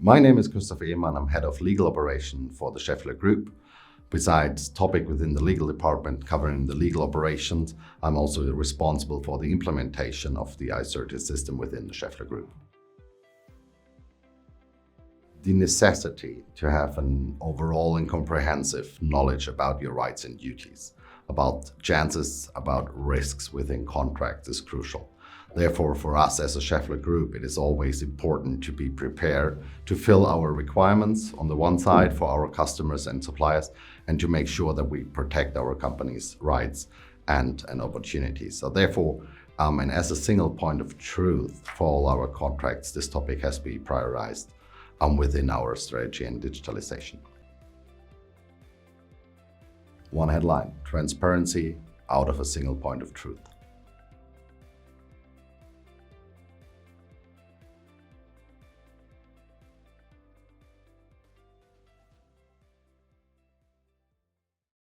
My name is Christoph Ehemann. I'm head of legal operation for the Schaeffler Group. Besides topic within the legal department covering the legal operations, I'm also responsible for the implementation of the Icertis system within the Schaeffler Group. The necessity to have an overall and comprehensive knowledge about your rights and duties, about chances, about risks within contracts is crucial. Therefore, for us as a Schaeffler Group, it is always important to be prepared to fill our requirements on the one side for our customers and suppliers, and to make sure that we protect our company's rights and opportunities. So therefore, and as a single point of truth for all our contracts, this topic has been prioritized within our strategy and digitalization. One headline: transparency out of a single point of truth.